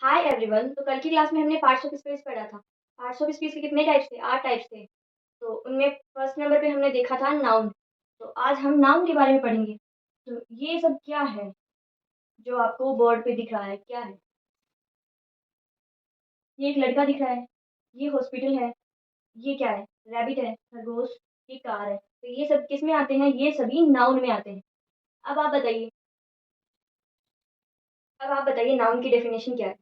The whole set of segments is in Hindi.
Hi everyone. तो कल की क्लास में हमने पार्ट्स ऑफ स्पीच पढ़ा था। पार्ट्स ऑफ स्पीच के कितने टाइप्स थे? 8 टाइप्स थे। तो उनमें फर्स्ट नंबर पे हमने देखा था नाउन। तो आज हम नाउन के बारे में पढ़ेंगे। तो ये सब क्या है जो आपको बोर्ड पे दिख रहा है? क्या है? ये एक लड़का दिख रहा है, ये हॉस्पिटल है, ये क्या है? रैबिट है, खरगोश, ये कार है। तो ये सब किस में आते हैं? ये सभी नाउन में आते हैं। अब आप बताइए अब आप बताइए नाउन की डेफिनेशन क्या है?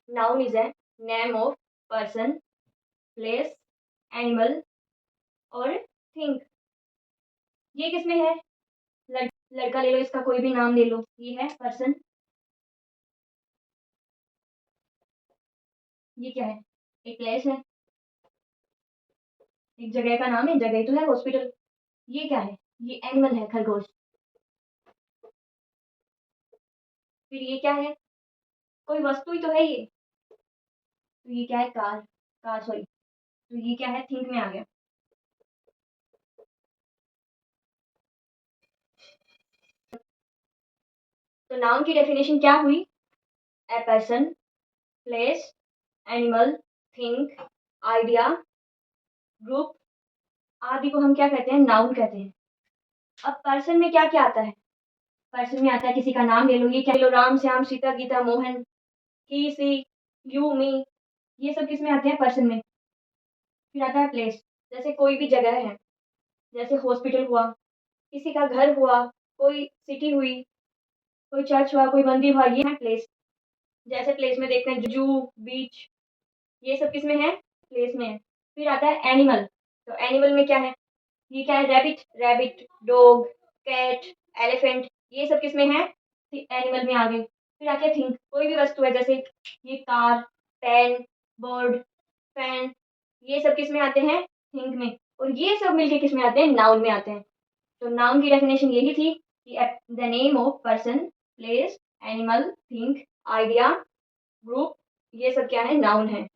Noun is a name of person, place, animal और थिंग। ये किसमें है? लड़, लड़का ले लो, इसका कोई भी नाम ले लो, ये है पर्सन। ये क्या है? एक प्लेस है, एक जगह का नाम है, जगह तो है हॉस्पिटल। ये क्या है? ये एनिमल है, खरगोश। फिर ये क्या है? कोई वस्तु ही तो है ये। तो ये क्या है? कार। Car sorry. तो ये क्या है? थिंक में आ गया। तो नाउन की डेफिनेशन क्या हुई? A person, place, animal, think, idea, group आदि को हम क्या कहते हैं? नाउन कहते हैं। अब पर्सन में क्या क्या आता है? पर्सन में आता है किसी का नाम ले लो, ये क्या ले लो? राम, श्याम, सीता, गीता, मोहन, ही, सी, यू, मी। ये सब किस में आते हैं? पर्सन में। फिर आता है प्लेस, जैसे कोई भी जगह है, जैसे हॉस्पिटल हुआ, किसी का घर हुआ, कोई सिटी हुई, कोई चर्च हुआ, कोई मंदिर हुआ, ये है प्लेस। जैसे प्लेस में देखते हैं जू, बीच, ये सब किस में है? प्लेस में है। फिर आता है एनिमल। तो एनिमल में क्या है? ये क्या है? Rabbit, rabbit, dog, cat, elephant, ये सब किस में है? एनिमल में आ गए। फिर आके थिंक, कोई भी वस्तु है, जैसे ये कार, पेन, बर्ड, फैन, ये सब किस में आते हैं? थिंक में। और ये सब मिलके किस में आते हैं? नाउन में आते हैं। तो नाउन की डेफिनेशन यही थी कि the name of person, place, animal, think, idea, group, ये सब क्या है? नाउन है।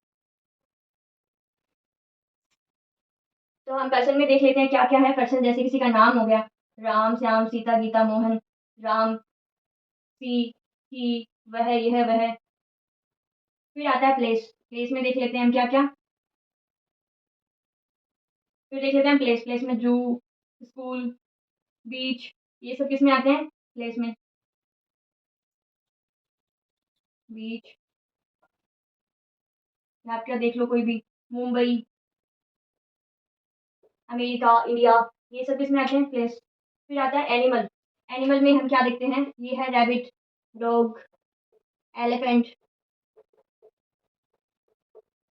तो हम पर्सन में देख लेते हैं क्या क्या है पर्सन। जैसे किसी का नाम हो गया, राम, श्याम, सीता, गीता, मोहन, राम, सी, ही, वह, यह, वह। फिर आता है प्लेस। प्लेस में देख लेते हैं हम क्या क्या। फिर देख लेते हैं प्लेस। प्लेस में जू, स्कूल, बीच, ये सब किस में आते हैं? प्लेस में। बीच, आप क्या देख लो, कोई भी, मुंबई, अमेरिका, इंडिया, ये सब किस में आते हैं? प्लेस। फिर आता है एनिमल। एनिमल में हम क्या देखते हैं? ये है रैबिट, डॉग, एलिफेंट,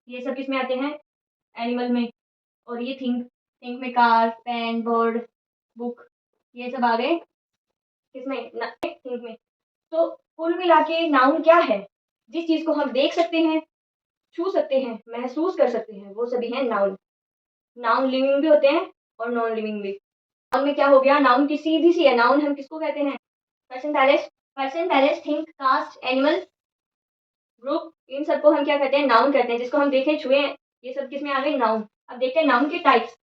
ये सब किस में आते हैं? एनिमल में। और ये थिंक, थिंक में कार, पेन, बर्ड, बुक, ये सब आ गए किसमें? थिंक में। तो कुल मिला के नाउन क्या है? जिस चीज को हम देख सकते हैं, छू सकते हैं, महसूस कर सकते हैं, वो सभी है नाउन। नाउन लिविंग भी होते हैं और नॉन लिविंग भी। नाउन में क्या हो गया? नाउन की सीधी सी है। नाउन हम किसको कहते हैं? Person, palace, person, palace, think, cast, animal, group, इन सबको हम क्या कहते हैं? नाउन कहते हैं। जिसको हम देखें, छुए, ये सब किस में आ गए? नाउन। अब देखते हैं नाउन के टाइप्स।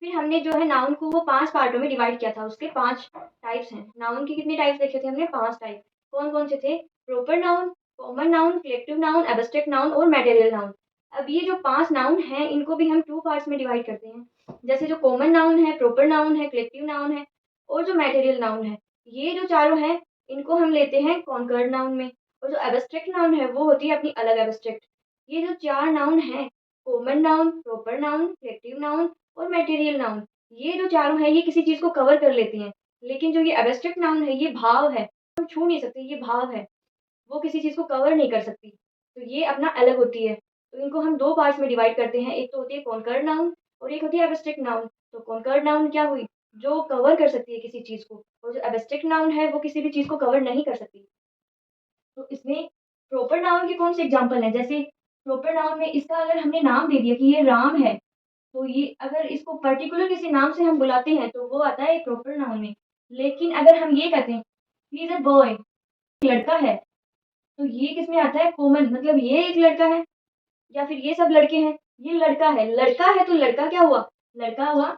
फिर हमने जो है नाउन को वो 5 पार्टों में डिवाइड किया था। उसके 5 टाइप्स हैं। नाउन के कितने टाइप्स देखे थे हमने? 5 टाइप। कौन-कौन से थे? Proper noun, common noun, collective noun, abstract noun और मटेरियल नाउन। अब ये जो 5 नाउन हैं, इनको भी हम 2 पार्ट्स में डिवाइड करते हैं। जैसे जो कॉमन नाउन है, प्रॉपर नाउन है, कलेक्टिव नाउन है और जो मटेरियल नाउन है, ये जो चारों हैं, इनको हम लेते हैं कॉन्कर्ड नाउन में। और जो एब्स्ट्रैक्ट नाउन है, वो होती है अपनी अलग एब्स्ट्रैक्ट। ये जो 4 नाउन हैं, common noun, proper noun, collective noun और मटेरियल नाउन, ये जो चारों हैं, ये किसी चीज़ को कवर कर लेती हैं। लेकिन जो ये एब्स्ट्रैक्ट नाउन है, ये भाव है, हम छू नहीं सकते, ये भाव है, वो किसी चीज़ को कवर नहीं कर सकती। तो ये अपना अलग होती है। तो इनको हम 2 पार्ट्स में डिवाइड करते हैं। एक तो होती है कॉन्कर्ड नाउन और एक होती है एब्स्ट्रैक्ट नाउन। तो कॉन्कर्ड नाउन क्या हुई? जो कवर कर सकती है किसी चीज़ को, और जो एब्स्ट्रैक्ट नाउन है, वो किसी भी चीज़ को कवर नहीं कर सकती। तो इसमें प्रॉपर नाउन के कौन से एग्जाम्पल हैं? जैसे प्रॉपर नाउन में इसका अगर हमने नाम दे दिया कि ये राम है, तो ये अगर इसको पर्टिकुलर किसी नाम से हम बुलाते हैं, तो वो आता है प्रॉपर नाउन में। लेकिन अगर हम ये कहते हैं, ही इज़ अ बॉय, लड़का है, तो ये किसमें आता है? कॉमन, मतलब ये एक लड़का है या फिर ये सब लड़के हैं, ये लड़का है। लड़का है तो लड़का क्या हुआ? लड़का हुआ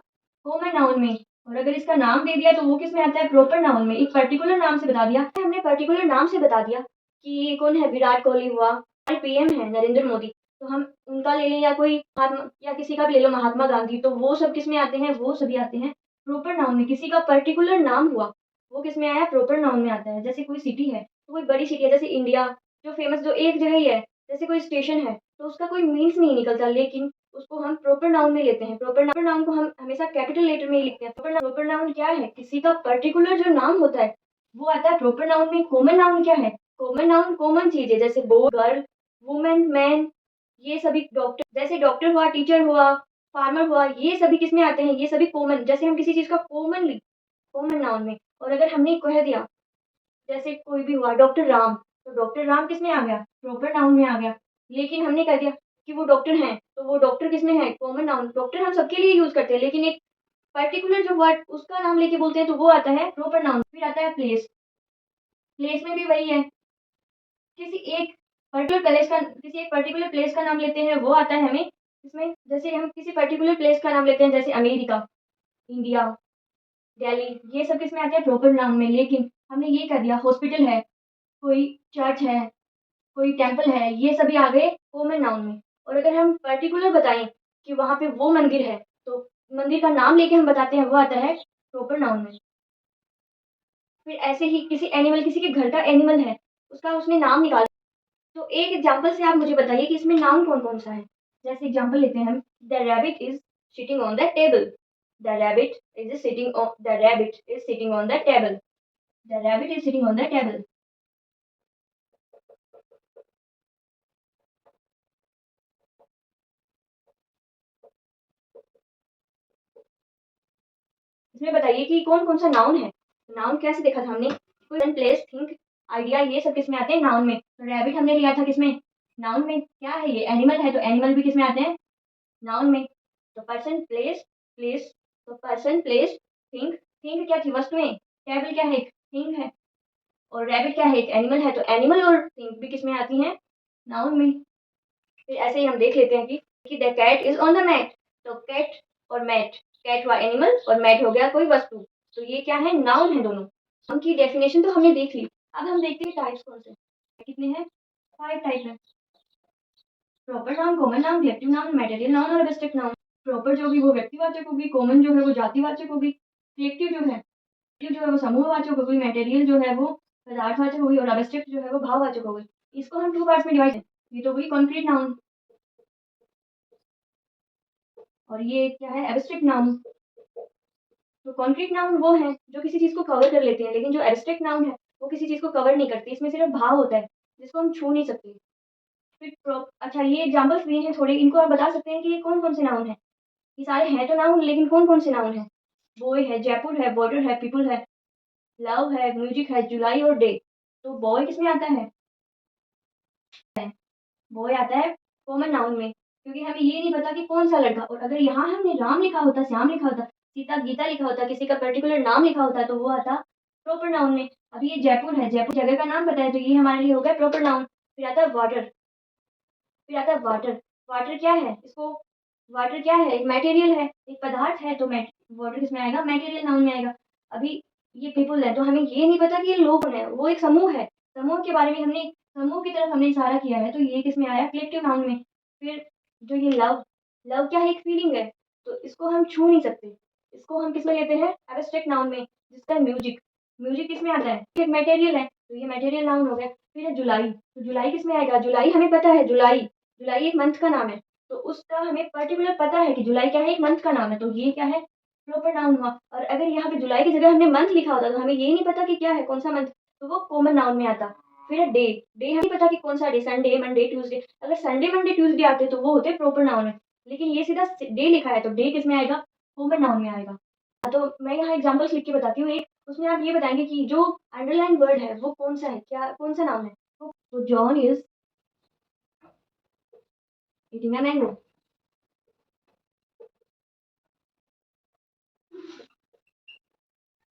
कॉमन नाउन में। और अगर इसका नाम दे दिया तो वो किसमें आता है? प्रॉपर नाउन में। एक पर्टिकुलर नाम से बता दिया, हमने पर्टिकुलर नाम से बता दिया, कि ये कौन है, विराट कोहली हुआ, हमारे पीएम है नरेंद्र मोदी, तो हम उनका ले लें, या कोई महात्मा, या किसी का भी ले लो, महात्मा गांधी, तो वो सब किस में आते हैं, वो सभी आते हैं प्रॉपर नाउन में। किसी का पर्टिकुलर नाम हुआ, वो किस में आया, प्रॉपर नाउन में आता है। जैसे कोई सिटी है, तो कोई बड़ी सिटी है, जैसे इंडिया जो फेमस जो एक जगह ही है, जैसे कोई स्टेशन है, तो उसका कोई मीन्स नहीं निकलता, लेकिन उसको हम प्रॉपर नाउन में लेते हैं। प्रॉपर नाउन को हम हमेशा कैपिटल लेटर में ही लिखते हैं। प्रॉपर नाउन क्या है, किसी का पर्टिकुलर जो नाम होता है वो आता है प्रॉपर नाउन में। कॉमन नाउन क्या है, कॉमन नाउन कॉमन चीज है, जैसे बॉय, गर्ल, वुमेन, मैन, ये सभी डॉक्टर, जैसे डॉक्टर हुआ, टीचर हुआ, फार्मर हुआ, ये सभी किसमें आते हैं, ये सभी कॉमन, जैसे हम किसी चीज का कॉमनली, कॉमन नाउन में। और अगर हमने कह दिया, जैसे कोई भी हुआ डॉक्टर राम, तो डॉक्टर राम किसमें आ गया, प्रॉपर नाउन में आ गया। लेकिन हमने कह दिया कि वो डॉक्टर हैं, तो वो डॉक्टर किसमें है, कॉमन नाउन। डॉक्टर हम सबके लिए यूज करते हैं, लेकिन एक पर्टिकुलर जो वर्ड उसका नाम लेके बोलते हैं, तो वो आता है प्रॉपर नाउन। फिर आता है प्लेस। प्लेस में भी वही है, किसी एक किसी एक पर्टिकुलर प्लेस का नाम लेते हैं, वो आता है हमें इसमें। जैसे हम किसी पर्टिकुलर प्लेस का नाम लेते हैं, जैसे अमेरिका, इंडिया, दिल्ली, ये सब किसमें आते हैं, प्रॉपर नाउन में। लेकिन हमने ये कर दिया, हॉस्पिटल है, कोई चर्च है, कोई टेम्पल है, ये सभी आ गए कॉमन नाउन में। और अगर हम पर्टिकुलर बताएं कि वहाँ पे वो मंदिर है, तो मंदिर का नाम लेके हम बताते हैं, वो आता है प्रॉपर नाउन में। फिर ऐसे ही किसी एनिमल, किसी के घर का एनिमल है, उसका उसने नाम निकाला, तो एक एग्जांपल से आप मुझे बताइए कि इसमें नाउन कौन-कौन सा है? जैसे एग्जांपल लेते हैं हम, the rabbit is sitting on the table. The rabbit is sitting on the table. The rabbit is sitting on the table. इसमें बताइए कि कौन-कौन सा नाउन है? नाउन कैसे देखा था हमने? पर्सन, प्लेस, थिंग, आइडिया, ये सब किसमें आते हैं? नाउन में। तो रैबिट हमने लिया था किसमें? नाउन में। क्या है ये? एनिमल है, तो एनिमल भी किसमें आते हैं? नाउन में। तो पर्सन, प्लेस, प्लेस, तो पर्सन, प्लेस, थिंग, थिंग क्या थी? वस्तुएँ। टेबल क्या है? एक थिंग है। और रैबिट क्या है? एक एनिमल है, तो एनिमल और थिंग भी किसमें आती हैं? नाउन में। फिर ऐसे ही हम देख लेते हैं कि the cat is on the mat, तो कैट और मैट, कैट हुआ एनिमल और मैट हो गया कोई वस्तु। तो ये क्या है? नाउन है दोनों। उनकी डेफिनेशन तो हमने देख ली। अब हम देखते हैं टाइप्स कौन से हैं। कितने हैं? 5 टाइप हैं। Proper noun, common noun, collective noun, material noun और एब्स्ट्रैक्ट नाउन। प्रॉपर जो होगी वो व्यक्तिवाचक होगी, कॉमन जो है वो जातिवाचक होगी, कलेक्टिव जो है वो समूहवाचक होगी, मैटेरियल जो है वो पदार्थवाचक होगी, और एब्स्ट्रैक्ट जो है वो भाववाचक होगी। इसको हम 2 पार्ट्स में डिवाइड करें। ये तो हुई कॉन्क्रीट नाउन, और ये क्या है? Abstract noun. तो कॉन्क्रीट नाउन वो है जो किसी चीज़ को कवर कर लेते हैं, लेकिन जो एब्स्ट्रैक्ट नाउन है वो किसी चीज़ को कवर नहीं करती। इसमें सिर्फ भाव होता है जिसको हम छू नहीं सकते। फिर अच्छा, ये एग्जांपल्स दिए हैं थोड़े, इनको आप बता सकते हैं कि ये कौन-कौन से नाउन हैं? ये सारे हैं तो नाउन, लेकिन कौन-कौन से नाउन हैं? बॉय है, जयपुर है, बॉर्डर है, पीपल है, लव है, म्यूजिक है, जुलाई और डे। तो बॉय किसमें आता है? बॉय आता है कॉमन नाउन में, क्योंकि हमें ये नहीं पता कि कौन-सा लड़का, और अगर यहाँ हमने राम लिखा होता, श्याम लिखा होता, सीता, गीता लिखा होता, किसी का पर्टिकुलर नाम लिखा होता, तो वो आता प्रॉपर नाउन में। अभी ये जयपुर है, जयपुर जगह का नाम पता है, तो ये हमारे लिए हो गया प्रॉपर नाउन। फिर आता है वाटर, फिर आता है वाटर। वाटर क्या है? इसको वाटर क्या है? एक मटेरियल है, एक पदार्थ है, तो मैट वाटर किसमें आएगा? मटेरियल नाउन में आएगा। अभी ये पीपल है, तो हमें ये नहीं पता कि ये लोग हैं, वो एक समूह है। समूह के बारे में हमने, समूह की तरफ हमने इशारा किया है, तो ये किसमें आया? कलेक्टिव नाउन में। फिर जो ये लव, लव क्या है? एक फीलिंग है, तो इसको हम छू नहीं सकते। इसको हम किसमें लेते हैं? एब्स्ट्रैक्ट नाउन में। जिसका है म्यूजिक, म्यूजिक किसमें आता है? एक मटेरियल है, तो ये मटेरियल नाउन हो गया। फिर है जुलाई, तो जुलाई किसमें आएगा? जुलाई हमें पता है, जुलाई, जुलाई एक मंथ का नाम है, तो उसका हमें पर्टिकुलर पता है कि जुलाई क्या है? एक मंथ का नाम है, तो ये क्या है? प्रॉपर नाउन हुआ। और अगर यहाँ पे जुलाई की जगह हमने मंथ लिखा होता, तो हमें ये नहीं पता कि क्या है, कौन-सा मंथ, तो वो कॉमन नाउन में आता। फिर है डे, डे हमें नहीं पता कि कौन-सा डे, संडे, मंडे, ट्यूसडे। अगर संडे, मंडे, ट्यूसडे आते, तो वो होते प्रॉपर नाउन में। लेकिन ये सीधा डे लिखा है, तो डे किसमें आएगा? कॉमन नाउन में आएगा। तो मैं यहाँ एग्जांपल्स लिख के बताती हूँ एक, उसमें आप ये बताएँगे कि जो अंडरलाइन वर्ड है, वो कौन-सा है? क्या कौन-सा नाउन है? तो John is eating a mango.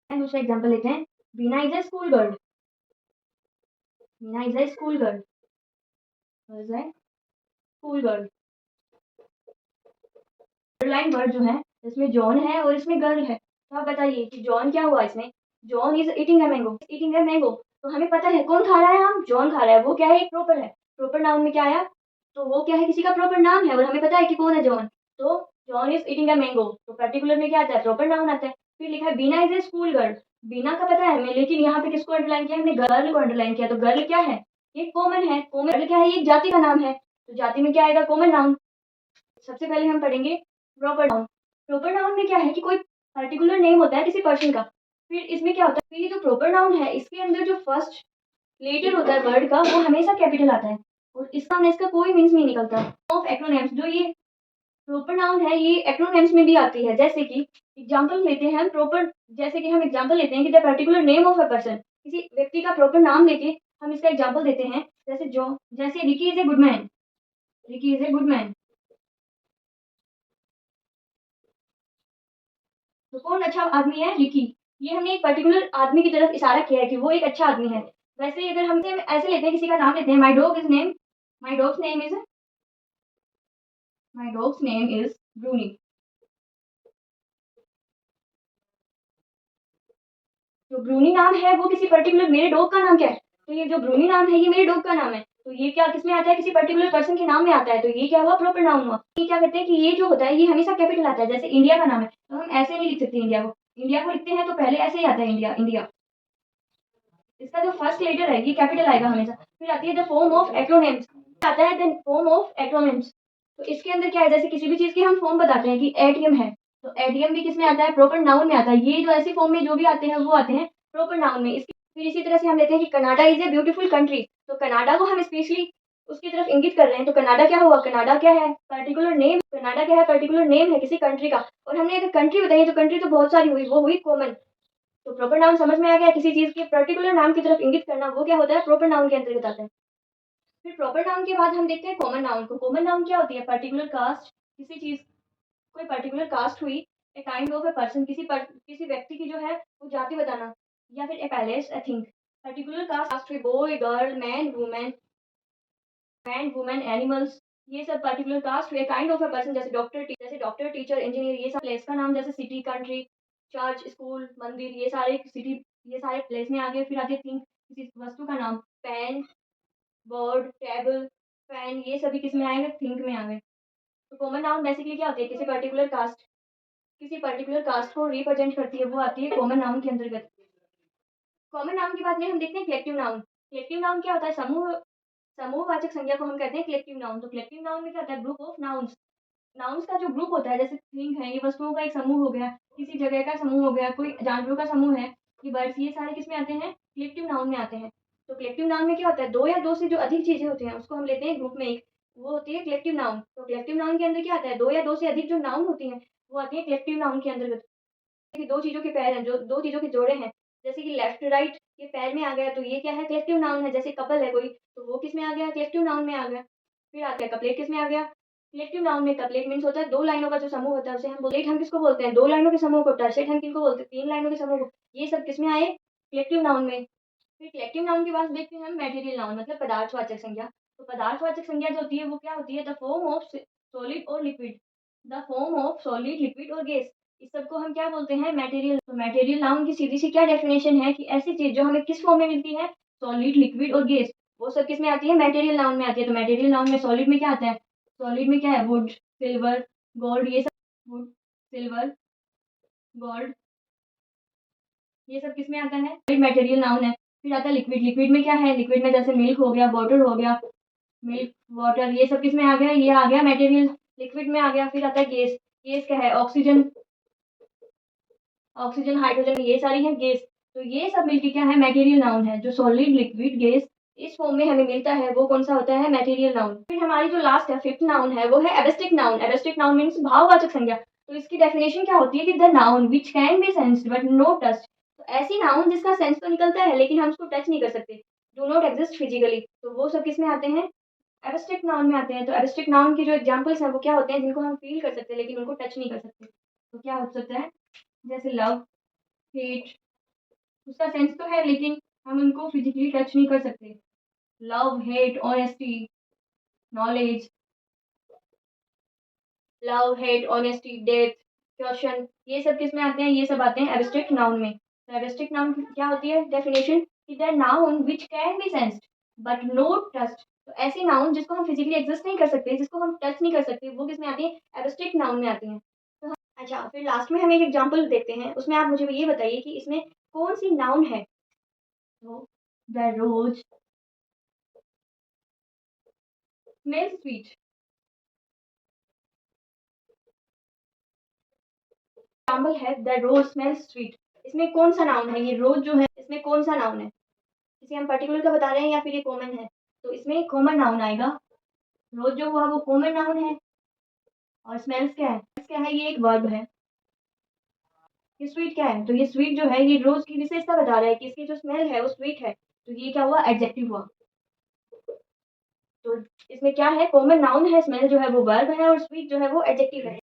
दूसरा एग्जांपल लेते हैं, Beena is a school girl. Beena is a school girl. Is a school girl. Underline word जो है, इसमें जॉन है और इसमें गर्ल है। तो आप बताइए कि जॉन क्या हुआ इसमें? John is eating a mango, eating a mango. तो हमें पता है कौन खा रहा है आम, जॉन खा रहा है, वो क्या है, एक प्रॉपर है। प्रॉपर नाउन में क्या आया, तो वो क्या है, किसी का प्रॉपर नाम है और हमें पता है कि कौन है जॉन। तो John is eating a mango, तो पर्टिकुलर में क्या आता है, प्रॉपर नाउन आता है। फिर लिखा है बीना इज ए स्कूल गर्ल, बीना का पता है हमें, लेकिन यहाँ पे किसको अंडरलाइन किया हमने, गर्ल को अंडरलाइन किया। तो गर्ल क्या है, ये कॉमन है, कॉमन गर्ल क्या है, ये एक जाति का नाम है, तो जाति में क्या आएगा, कॉमन नाउन। सबसे पहले हम पढ़ेंगे प्रॉपर नाउन। प्रॉपर नाउन में क्या है कि कोई पर्टिकुलर नेम होता है किसी पर्सन का। फिर इसमें क्या होता है, फिर ये जो प्रॉपर नाउन है इसके अंदर जो फर्स्ट लेटर होता है वर्ड का वो हमेशा कैपिटल आता है और इसका और इसका कोई मीन्स नहीं निकलता। ऑफ एक्रोनिम्स, जो ये प्रॉपर नाउन है ये एक्रोनिम्स में भी आती है। जैसे कि एग्जांपल लेते हैं हम प्रॉपर, जैसे कि हम एग्जांपल लेते हैं कि the particular name of a person, किसी व्यक्ति का प्रॉपर नाम लेके हम इसका एग्जांपल देते हैं। जैसे Ricky is a good man, Ricky is a good man, तो कौन अच्छा आदमी है, रिकी। ये हमने एक पर्टिकुलर आदमी की तरफ इशारा किया है कि वो एक अच्छा आदमी है। वैसे ही अगर हम ऐसे लेते हैं, किसी का नाम लेते हैं, my dog's name is my dog's name is Brownie. जो ब्रूनी नाम है वो किसी पर्टिकुलर, मेरे डॉग का नाम क्या है, तो ये जो ब्रूनी नाम है ये मेरे डॉग का नाम है। तो ये क्या किसमें आता है, किसी पर्टिकुलर पर्सन के नाम में आता है, तो ये क्या हुआ, प्रॉपर नाउन हुआ। ये क्या करते हैं कि ये जो होता है ये हमेशा कैपिटल आता है। जैसे इंडिया का नाम है तो हम ऐसे नहीं लिख सकते इंडिया को, इंडिया को लिखते हैं तो पहले ऐसे ही आता है इंडिया, इंडिया। इसका जो फर्स्ट लेटर है ये कैपिटल आएगा हमेशा। फिर आती है द फॉर्म ऑफ एक्रोनिम्स, आता है द फॉर्म ऑफ एक्रोनिम्स। तो इसके अंदर क्या है, जैसे किसी भी चीज की हम फॉर्म बताते हैं कि एटीएम है, तो एटीएम भी किसमें आता है, प्रॉपर नाउन में आता है। ये जो ऐसी फॉर्म में जो भी आते हैं वो आते हैं प्रॉपर नाउन में। इसकी फिर इसी तरह से हम लेते हैं कि Canada is a beautiful country, तो कनाडा को हम स्पेशली उसकी तरफ इंगित कर रहे हैं। तो कनाडा क्या हुआ, कनाडा क्या है, पर्टिकुलर नेम, कनाडा क्या है, पर्टिकुलर नेम है किसी कंट्री का। और हमने अगर कंट्री बताई तो कंट्री तो बहुत सारी हुई, वो हुई कॉमन। तो प्रॉपर नाउन समझ में आ गया, किसी चीज के पर्टिकुलर नाम की तरफ इंगित करना, वो क्या होता है, प्रॉपर नाउन के अंतर्गत आता है। फिर प्रॉपर नाउन के बाद हम देखते हैं कॉमन नाउन को। कॉमन नाउन क्या होती है, पर्टिकुलर कास्ट, किसी चीज, कोई पर्टिकुलर कास्ट हुई, a kind of a person, किसी व्यक्ति की जो है वो जाति बताना, या फिर a palace, a thing. Particular cast हुई, boy girl, man women animals, ये सब पर्टिकुलर कास्ट हुए। काइंड ऑफ अ पर्सन, जैसे डॉक्टर टीचर इंजीनियर, ये सब प्लेस का नाम, जैसे सिटी कंट्री चर्च स्कूल मंदिर, ये सारे सिटी, ये सारे प्लेस में आ गए। फिर आगे थिंग, किसी वस्तु का नाम, पेन, बर्ड, टेबल, फैन, ये सभी किस में आएंगे, थिंक में आ गए। तो कॉमन नाउन बेसिकली क्या होती है, किसी पर्टिकुलर कास्ट को रिप्रेजेंट करती है, वो आती है कॉमन नाउन के अंतर्गत। कॉमन नाउन के बाद में हम देखते हैं कलेक्टिव नाउन। कलेक्टिव नाउन क्या होता है, समूहवाचक संज्ञा को हम कहते हैं कलेक्टिव नाउन। तो कलेक्टिव नाउन में क्या होता है, ग्रुप ऑफ नाउन्स, नाउन्स का जो ग्रुप होता है, जैसे थिंग है, ये वस्तुओं का एक समूह हो गया, किसी जगह का समूह हो गया, कोई जानवरों का समूह है, ये बर्ड्स, ये सारे किस में आते हैं, कलेक्टिव नाउन में आते हैं। तो कलेक्टिव नाउन में क्या होता है, दो या दो से जो अधिक चीजें होती हैं उसको हम लेते हैं ग्रुप में एक, वो होती है कलेक्टिव नाउन। तो कलेक्टिव नाउन के अंदर क्या आता है, दो या दो से अधिक जो नाउन होती हैं वो आती है कलेक्टिव नाउन के अंतर्गत। कि दो चीजों के पैर हैं, जो दो चीजों के जोड़े हैं, जैसे कि लेफ्ट राइट, ये पैर में आ गया, तो ये क्या है, कलेक्टिव नाउन है। जैसे कपल है कोई, तो वो किस में आ गया, कलेक्टिव नाउन में आ गया। फिर आता है कपलेट, किस में आ गया, कलेक्टिव नाउन में। कपलेट मीन्स होता है दो लाइनों का जो समूह होता है उसे हम बोलेट, हम किसको बोलते हैं, दो लाइनों के समूह को। टर्सेट हम किनको बोलते हैं, तीन लाइनों के समूह को। ये सब किस में आए, कलेक्टिव नाउन में। फिर कलेक्टिव नाउन के बाद देखते हैं हम मैटेरियल नाउन, मतलब पदार्थवाचक संज्ञा। तो पदार्थवाचक संज्ञा जो होती है वो क्या होती है, द फॉर्म ऑफ सॉलिड और liquid, the form of solid, liquid और गैस, इस सबको हम क्या बोलते हैं, मटेरियल। तो मटेरियल नाउन की सीधी सी क्या डेफिनेशन है कि ऐसी चीज जो हमें किस फॉर्म में मिलती है, सॉलिड, लिक्विड और गैस, वो सब किस में आती है, मटेरियल नाउन में आती है। तो मटेरियल नाउन में सॉलिड में क्या आता है, सॉलिड में क्या है, वुड, सिल्वर, गोल्ड, ये सब, वुड, सिल्वर, गोल्ड, ये सब किस में आता है, मटेरियल नाउन है। फिर आता है लिक्विड, लिक्विड में क्या है, लिक्विड में जैसे मिल्क हो गया, वाटर हो गया, मिल्क, वाटर, ये सब किस में आ गया, ये आ गया मटेरियल, लिक्विड में आ गया। फिर आता है गैस, गैस क्या है, ऑक्सीजन, ऑक्सीजन, हाइड्रोजन, ये सारी है गैस। तो ये सब मिलके क्या है, मटेरियल नाउन है। जो सॉलिड, लिक्विड, गैस इस फॉर्म में हमें मिलता है वो कौन सा होता है, मटेरियल नाउन। फिर हमारी जो लास्ट है, फिफ्थ नाउन है, वो है abstract noun. Abstract noun means भाववाचक संज्ञा। तो इसकी डेफिनेशन क्या होती है कि the noun which can be sensed but no touch. तो ऐसी नाउन जिसका सेंस तो निकलता है लेकिन हम उसको टच नहीं कर सकते, डू नॉट एग्जिस्ट फिजिकली, तो वो सब किस में आते हैं, एब्स्ट्रैक्ट नाउन में आते हैं। तो एब्स्ट्रैक्ट नाउन की जो एग्जांपल्स हैं वो क्या होते हैं, जिनको हम फील कर सकते हैं लेकिन उनको टच नहीं कर सकते। तो क्या हो सकता है, जैसे लव, हेट, उसका सेंस तो है लेकिन हम उनको फिजिकली टच नहीं कर सकते। Love, hate, honesty, knowledge, love, hate, honesty, death, question, ये सब किस में आते हैं, ये सब आते हैं एब्स्ट्रैक्ट नाउन में। तो एब्स्ट्रैक्ट नाउन क्या होती है डेफिनेशन, कि the noun which can be sensed but not touched. तो ऐसे नाउन जिसको हम फिजिकली एग्जिस्ट नहीं कर सकते, जिसको हम टच नहीं कर सकते, वो किसमें आती है? एब्स्ट्रैक्ट नाउन में आती हैं। तो अच्छा, फिर लास्ट में हम एक एग्जांपल देखते हैं, उसमें आप मुझे ये बताइए कि इसमें कौन-सी नाउन है? तो the rose smells sweet. Example है द रोज़ स्मेल्स स्वीट। इसमें कौन-सा नाउन है? ये रोज़ जो है, इसमें कौन-सा नाउन है? किसी हम पर्टिकुलर का बता रहे हैं या फिर ये कॉमन है? तो इसमें कॉमन नाउन आएगा। रोज़ जो हुआ वो कॉमन नाउन है और स्मेल्स क्या है? स्मेल्स क्या है? ये एक वर्ब है। ये स्वीट क्या है? तो ये स्वीट जो है, ये रोज़ की विशेषता बता रहा है कि इसकी जो स्मेल है वो स्वीट है। तो ये क्या हुआ? एडजेक्टिव हुआ। तो इसमें क्या है? कॉमन नाउन है, स्मेल जो है वो वर्ब है और स्वीट जो है वो एडजेक्टिव है।